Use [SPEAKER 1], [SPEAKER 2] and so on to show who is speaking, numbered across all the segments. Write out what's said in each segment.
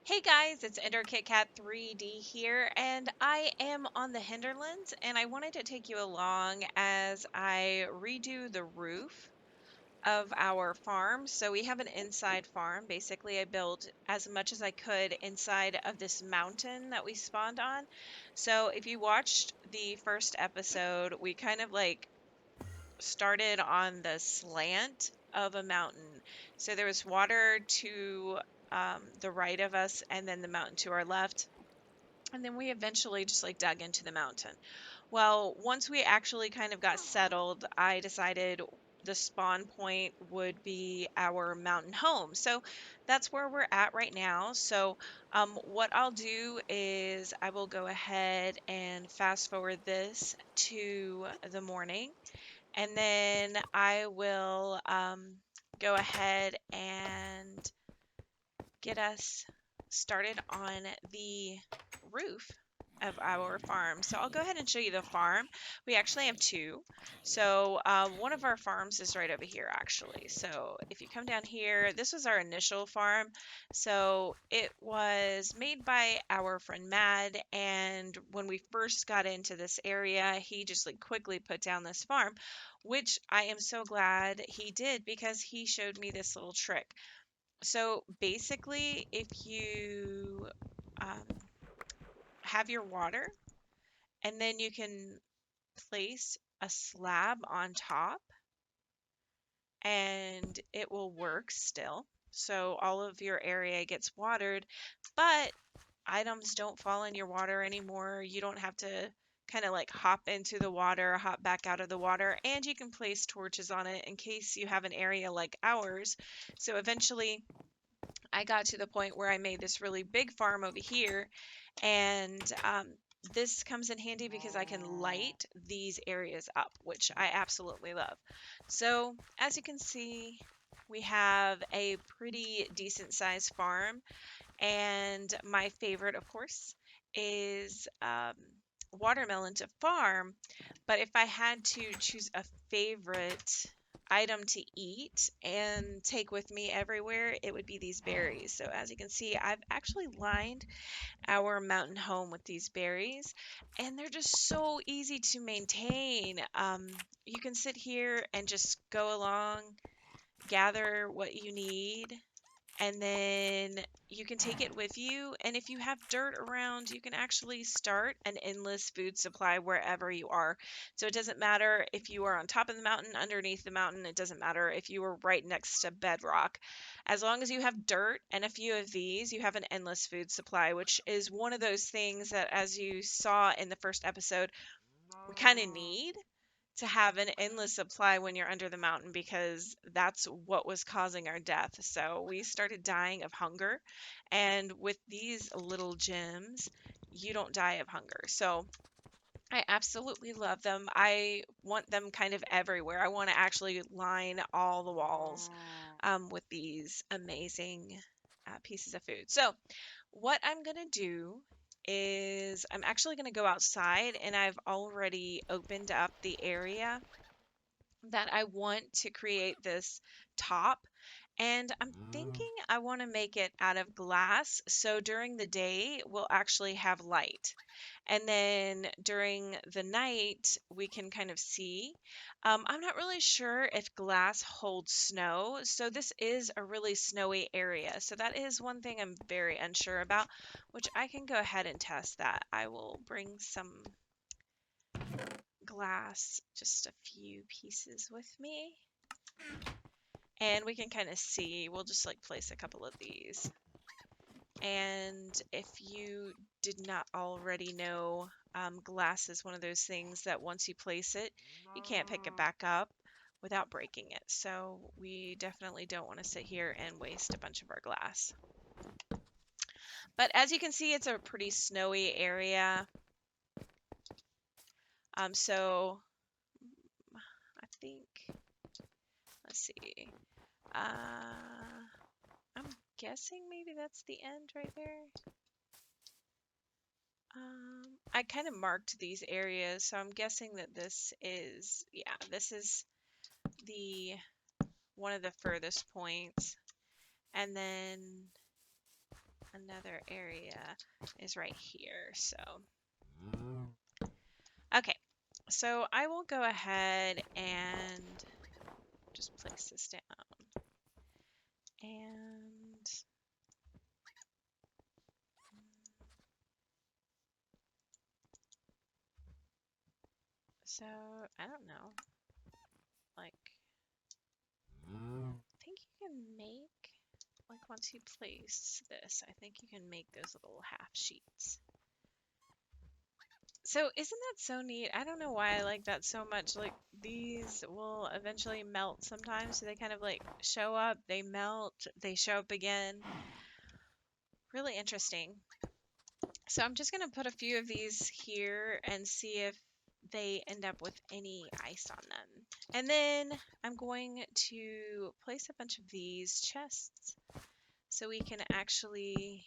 [SPEAKER 1] Hey guys, it's EnderKitKat 3D here, and I am on the Hinderlands, and I wanted to take you along as I redo the roof of our farm. So we have an inside farm. Basically, I built as much as I could inside of this mountain that we spawned on. So if you watched the first episode, we kind of like started on the slant of a mountain. So there was water to the right of us, and then the mountain to our left. And then we eventually just like dug into the mountain. Well, once we actually kind of got settled, I decided the spawn point would be our mountain home. So that's where we're at right now. So what I'll do is I will go ahead and fast forward this to the morning, and then I will go ahead and get us started on the roof of our farm. So I'll go ahead and show you the farm. We actually have two. So one of our farms is right over here, actually. So if you come down here, this was our initial farm. So it was made by our friend Mad, and when we first got into this area, he just like quickly put down this farm, which I am so glad he did because he showed me this little trick. So basically, if you um, have your water, and then you can place a slab on top, and it will work still. So all of your area gets watered, but items don't fall in your water anymore. You don't have to kind of like hop into the water, hop back out of the water, and you can place torches on it in case you have an area like ours. So eventually, I got to the point where I made this really big farm over here, and this comes in handy because I can light these areas up, which I absolutely love. So, as you can see, we have a pretty decent sized farm, and my favorite, of course, is watermelon to farm. But if I had to choose a favorite item to eat and take with me everywhere, it would be these berries. So as you can see, I've actually lined our mountain home with these berries, and they're just so easy to maintain. You can sit here and just go along, gather what you need, and then you can take it with you. And if you have dirt around, you can actually start an endless food supply wherever you are. So it doesn't matter if you are on top of the mountain, underneath the mountain, it doesn't matter if you are right next to bedrock. As long as you have dirt and a few of these, you have an endless food supply, which is one of those things that, as you saw in the first episode, we kind of need to have an endless supply when you're under the mountain, because that's what was causing our death. So we started dying of hunger. And with these little gems, you don't die of hunger. So I absolutely love them. I want them kind of everywhere. I want to actually line all the walls with these amazing pieces of food. So what I'm going to do is I'm actually going to go outside, and I've already opened up the area that I want to create this top. And I'm thinking I want to make it out of glass. So during the day, we'll actually have light. And then during the night, we can kind of see. I'm not really sure if glass holds snow. So this is a really snowy area. So that is one thing I'm very unsure about, which I can go ahead and test that. I will bring some glass, just a few pieces with me, and we can kind of see. We'll just like place a couple of these. And if you did not already know, glass is one of those things that once you place it, you can't pick it back up without breaking it. So we definitely don't want to sit here and waste a bunch of our glass. But as you can see, it's a pretty snowy area. So I think, let's see. I'm guessing maybe that's the end right there. I kind of marked these areas, so I'm guessing that this is, yeah, this is the one of the furthest points. And then another area is right here. So, okay. So I will go ahead and just place this down. And so, I don't know. Like, I think you can make, like, once you place this, I think you can make those little half sheets. So isn't that so neat? I don't know why I like that so much. Like, these will eventually melt sometimes, so they kind of like show up, they melt, they show up again. Really interesting. So I'm just gonna put a few of these here and see if they end up with any ice on them. And then I'm going to place a bunch of these chests so we can actually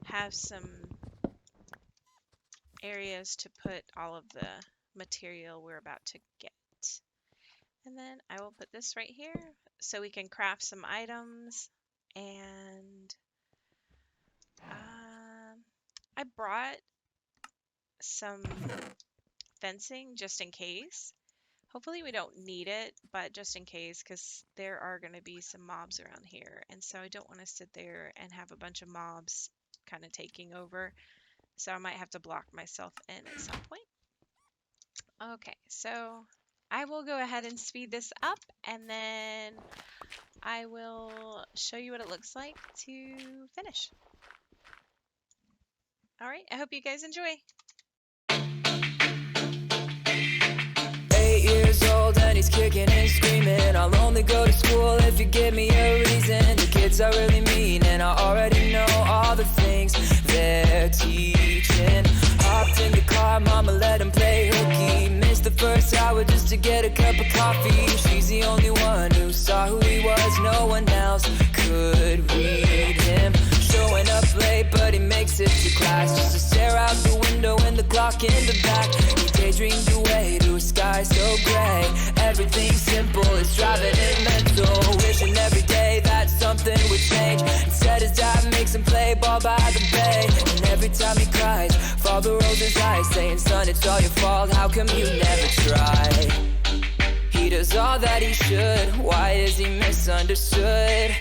[SPEAKER 1] have some areas to put all of the material we're about to get. And then I will put this right here so we can craft some items. And I brought some fencing just in case. Hopefully we don't need it, but just in case, because there are going to be some mobs around here. And so I don't want to sit there and have a bunch of mobs kind of taking over. So I might have to block myself in at some point. Okay, so I will go ahead and speed this up, and then I will show you what it looks like to finish. All right, I hope you guys enjoy.
[SPEAKER 2] 8 years old and he's kicking and screaming. I'll only go to school if you give me a reason. The kids are really mean and I already know all the things they're teaching. Hopped in the car, mama let him play hooky. Missed the first hour just to get a cup of coffee. She's the only one who saw who he was. No one else could read him. Showing up late, but he makes it to class just to stare out the window and the clock in the back. He daydreamed away to a sky so gray. Everything simple is driving him mental. Wishing every day that something would change. Instead his dad makes him play ball by the bay. And every time he cries, father rolls his eyes, saying, son, it's all your fault, how come you never try? He does all that he should, why is he misunderstood?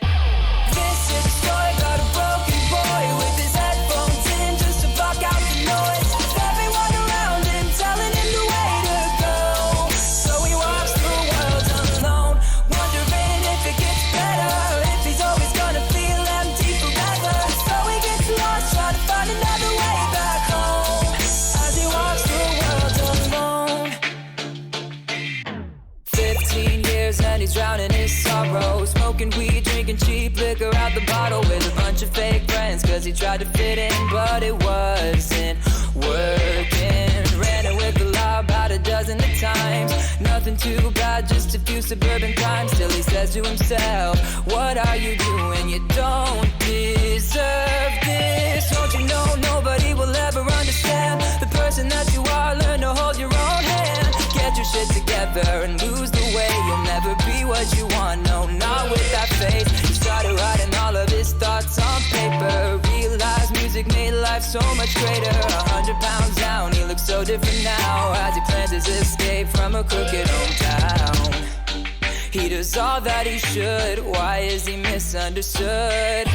[SPEAKER 2] This is a story about a broken boy with his headphones in just to block out the noise. With everyone around him telling him the way to go. So he walks through the world alone, wondering if it gets better, if he's always gonna feel empty forever. So he gets lost, trying to find another way back home, as he walks through the world alone. 15 years and he's drowning his sorrow, smoking weed, drinking cheap liquor out the bottle with a bunch of fake friends, cause he tried to fit in but it wasn't working. Ran it with the law about a dozen of times. Nothing too bad, just a few suburban crimes. Till he says to himself, what are you doing? You don't deserve this. Don't you know nobody will ever understand the person that you are? Learn to hold your own hand. Get your shit together and lose the way. You'll never be what you want, no, not with that face. He started writing all of his thoughts on paper. Realized music made life so much greater. 100 pounds down, he looks so different now, as he plans his escape from a crooked hometown. He does all that he should, why is he misunderstood?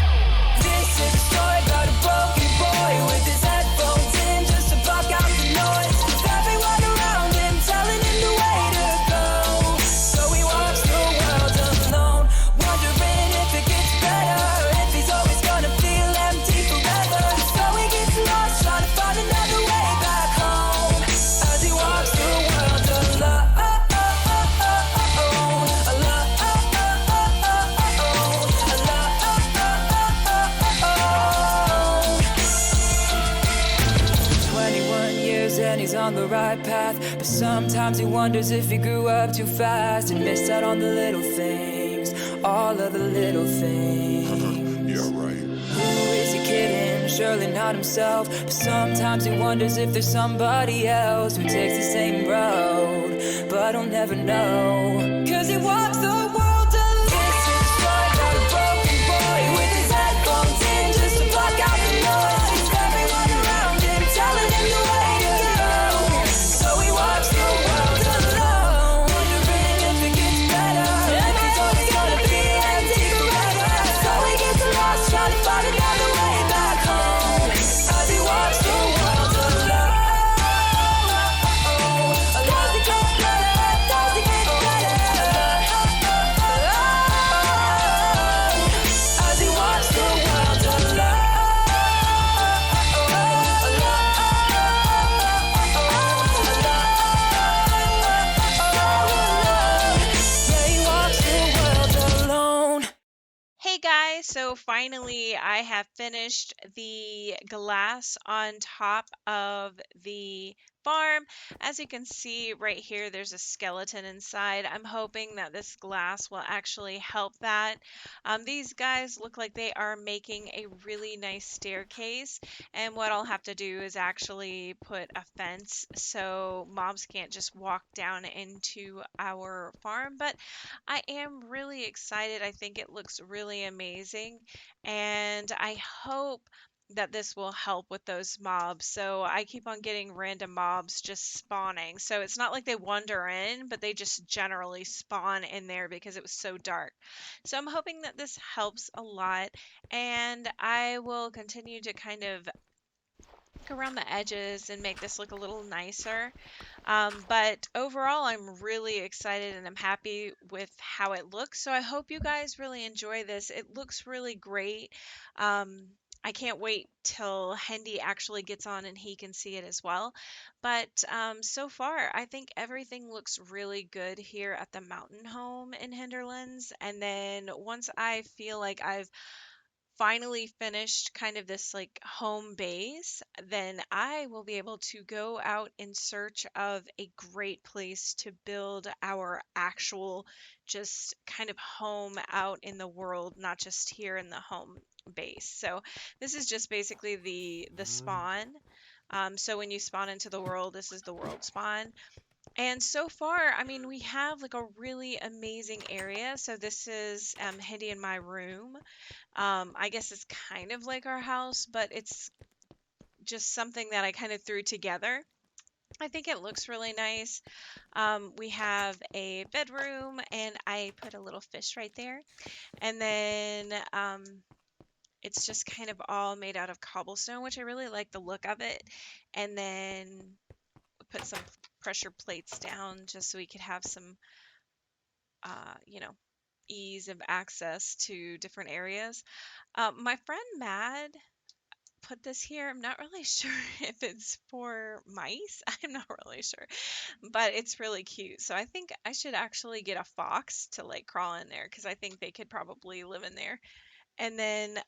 [SPEAKER 2] This is a story about a broken boy with his headphones in just to block out the noise. With everyone around him telling him the way to go. So he walks through the world alone, wondering if it gets better, if he's always gonna feel empty forever. So he gets lost, trying to find another way back home, as he walks through the world alone. 21 years and he's on the right path, but sometimes he wonders if he grew up too fast and missed out on the little things, all of the little things.
[SPEAKER 3] Yeah, right.
[SPEAKER 2] Who is he kidding? Surely not himself. But sometimes he wonders if there's somebody else who takes the same road, but he'll never know, cause he walks the world alone. This is a story about a broken boy
[SPEAKER 1] guys, so finally I have finished the glass on top of the farm. As you can see right here, there's a skeleton inside. I'm hoping that this glass will actually help that. These guys look like they are making a really nice staircase, and what I'll have to do is actually put a fence so mobs can't just walk down into our farm. But I am really excited. I think it looks really amazing, and I hope that this will help with those mobs. So I keep on getting random mobs just spawning. So it's not like they wander in, but they just generally spawn in there because it was so dark. So I'm hoping that this helps a lot, and I will continue to kind of go around the edges and make this look a little nicer. But overall, I'm really excited and I'm happy with how it looks. So I hope you guys really enjoy this. It looks really great. Um, I can't wait till Hendy actually gets on and he can see it as well. But so far, I think everything looks really good here at the mountain home in Hinderlands. And then once I feel like I've finally finished kind of this like home base, then I will be able to go out in search of a great place to build our actual just kind of home out in the world, not just here in the home base. So this is just basically the spawn. So when you spawn into the world, this is the world spawn. And so far, I mean, we have like a really amazing area. So this is Hendy in my room. I guess it's kind of like our house, but it's just something that I kind of threw together. I think it looks really nice. We have a bedroom, and I put a little fish right there. And then it's just kind of all made out of cobblestone, which I really like the look of it. And then put some pressure plates down just so we could have some, you know, ease of access to different areas. My friend Mad put this here. I'm not really sure if it's for mice. I'm not really sure, but it's really cute. So I think I should actually get a fox to like crawl in there because I think they could probably live in there. And then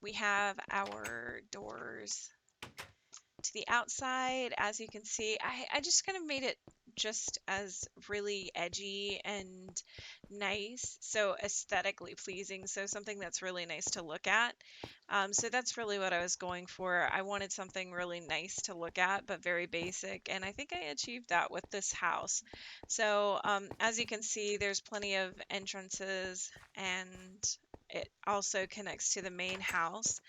[SPEAKER 1] we have our doors to the outside. As you can see, I just kind of made it just as really edgy and nice, so aesthetically pleasing, so something that's really nice to look at. So that's really what I was going for. I wanted something really nice to look at, but very basic, and I think I achieved that with this house. So as you can see, there's plenty of entrances, and it also connects to the main house,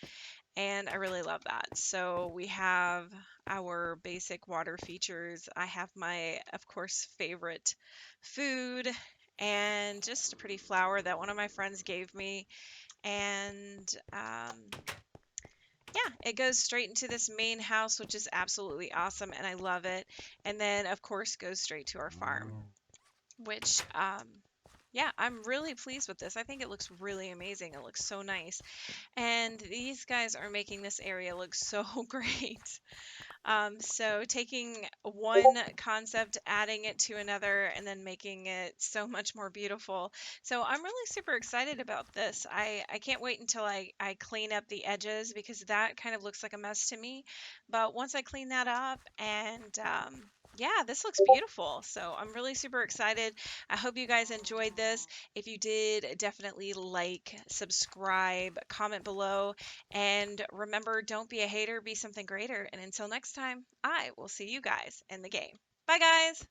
[SPEAKER 1] and I really love that. So we have our basic water features. I have my, of course, favorite food and just a pretty flower that one of my friends gave me. And yeah, it goes straight into this main house, which is absolutely awesome, and I love it. And then, of course, goes straight to our farm, which yeah, I'm really pleased with this. I think it looks really amazing. It looks so nice. And these guys are making this area look so great. So taking one concept, adding it to another, and then making it so much more beautiful. So I'm really super excited about this. I can't wait until I clean up the edges because that kind of looks like a mess to me. But once I clean that up and yeah, this looks beautiful. So I'm really super excited. I hope you guys enjoyed this. If you did, definitely like, subscribe, comment below, and remember, don't be a hater, be something greater. And until next time, I will see you guys in the game. Bye, guys.